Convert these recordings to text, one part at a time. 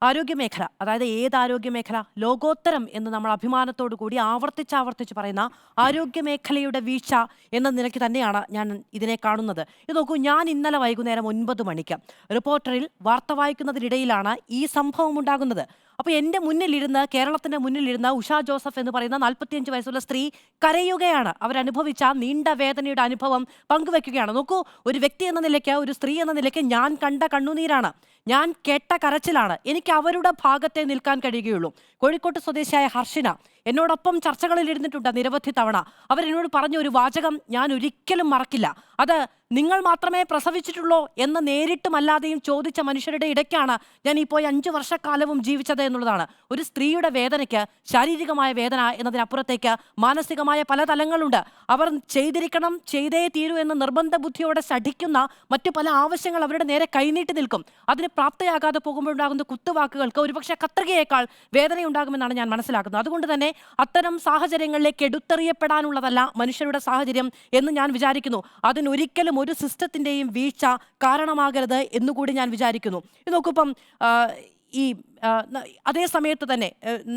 ആരോഗ്യമേഖല, അതായത് ഏത് ആരോഗ്യമേഖല? ലോകോത്തരം എന്ന് നമ്മൾ അഭിമാനത്തോടു കൂടി ആവർത്തിച്ച് പറയുന്ന ആരോഗ്യമേഖലയുടെ വീഴ്ച എന്ന നിലയ്ക്ക് തന്നെയാണ് ഞാൻ ഇതിനെ കാണുന്നത്. ഇത് നോക്കൂ, ഞാൻ ഇന്നലെ വൈകുന്നേരം 9 മണിക്ക് റിപ്പോർട്ടറിൽ വാർത്ത വായിക്കുന്നതിനിടയിലാണ് ഈ സംഭവം ഉണ്ടാകുന്നത്. അപ്പോൾ എൻ്റെ മുന്നിലിരുന്ന്, കേരളത്തിൻ്റെ മുന്നിലിരുന്ന് ഉഷ ജോസഫ് എന്ന് പറയുന്ന 45 വയസ്സുള്ള സ്ത്രീ കരയുകയാണ്. അവരനുഭവിച്ച നീണ്ട വേദനയുടെ അനുഭവം പങ്കുവെക്കുകയാണ്. നോക്കൂ, ഒരു വ്യക്തി എന്ന നിലയ്ക്ക്, ഒരു സ്ത്രീ എന്ന നിലയ്ക്ക് ഞാൻ കണ്ട കണ്ണുനീരാണ്, ഞാൻ കേട്ട കരച്ചിലാണ്. എനിക്ക് അവരുടെ ഭാഗത്തെ നിൽക്കാൻ കഴിയുകയുള്ളൂ. കോഴിക്കോട്ട് സ്വദേശിയായ ഹർഷിന എന്നോടൊപ്പം ചർച്ചകളിൽ ഇരുന്നിട്ടുണ്ട് നിരവധി തവണ. അവരെന്നോട് പറഞ്ഞ ഒരു വാചകം ഞാൻ ഒരിക്കലും മറക്കില്ല. അത് നിങ്ങൾ മാത്രമേ പ്രസവിച്ചിട്ടുള്ളൂ എന്ന് നേരിട്ടുമല്ലാതെയും ചോദിച്ച മനുഷ്യരുടെ ഇടയ്ക്കാണ് ഞാൻ ഈ പോയി 5 വർഷക്കാലവും ജീവിച്ചത് എന്നുള്ളതാണ്. ഒരു സ്ത്രീയുടെ വേദനയ്ക്ക് ശാരീരികമായ വേദന എന്നതിനപ്പുറത്തേക്ക് മാനസികമായ പല തലങ്ങളുണ്ട്. അവർ ചെയ്തിരിക്കണം, ചെയ്തേ തീരൂ എന്ന നിർബന്ധ ബുദ്ധിയോടെ ശഠിക്കുന്ന മറ്റു പല ആവശ്യങ്ങൾ അവരുടെ നേരെ കൈനീട്ടി നിൽക്കും. അതിന് പ്രാപ്തയാകാതെ പോകുമ്പോഴുണ്ടാകുന്ന കുത്തുവാക്കുകൾക്ക് ഒരുപക്ഷെ കത്രികയേക്കാൾ വേദനയുണ്ടാകുമെന്നാണ് ഞാൻ മനസ്സിലാക്കുന്നത്. അതുകൊണ്ട് തന്നെ അത്തരം സാഹചര്യങ്ങളിലേക്ക് എടുത്തെറിയപ്പെടാനുള്ളതല്ല മനുഷ്യരുടെ സാഹചര്യം എന്ന് ഞാൻ വിചാരിക്കുന്നു. അതിനൊരിക്കലും ഒരു സിസ്റ്റത്തിൻ്റെയും വീഴ്ച കാരണമാകരുത് എന്നുകൂടി ഞാൻ വിചാരിക്കുന്നു. ഇത് നോക്കുമ്പം ഈ അതേ സമയത്ത് തന്നെ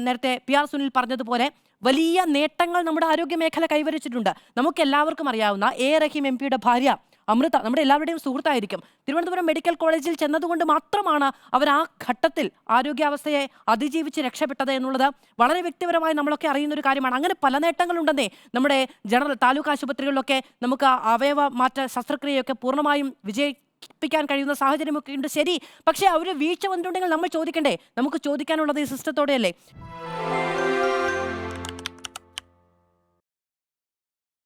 നേരത്തെ PR സുനിൽ പറഞ്ഞതുപോലെ വലിയ നേട്ടങ്ങൾ നമ്മുടെ ആരോഗ്യ മേഖല കൈവരിച്ചിട്ടുണ്ട്. നമുക്കെല്ലാവർക്കും അറിയാവുന്ന റഹീം MP യുടെ ഭാര്യ അമൃത നമ്മുടെ എല്ലാവരുടെയും സുഹൃത്തായിരിക്കും. തിരുവനന്തപുരം മെഡിക്കൽ കോളേജിൽ ചെന്നതുകൊണ്ട് മാത്രമാണ് അവർ ആ ഘട്ടത്തിൽ ആരോഗ്യാവസ്ഥയെ അതിജീവിച്ച് രക്ഷപ്പെട്ടത് എന്നുള്ളത് വളരെ വ്യക്തിപരമായി നമ്മളൊക്കെ അറിയുന്ന ഒരു കാര്യമാണ്. അങ്ങനെ പല നേട്ടങ്ങളുണ്ടെന്നേ. നമ്മുടെ ജനറൽ താലൂക്ക് ആശുപത്രികളിലൊക്കെ നമുക്ക് അവയവ മാറ്റ ശസ്ത്രക്രിയയൊക്കെ പൂർണ്ണമായും വിജയിപ്പിക്കാൻ കഴിയുന്ന സാഹചര്യമൊക്കെ ഉണ്ട്, ശരി. പക്ഷേ അവർ വീഴ്ച വന്നിട്ടുണ്ടെങ്കിൽ നമ്മൾ ചോദിക്കണ്ടേ? നമുക്ക് ചോദിക്കാനുള്ളത് ഈ സിസ്റ്റത്തോടെയല്ലേ?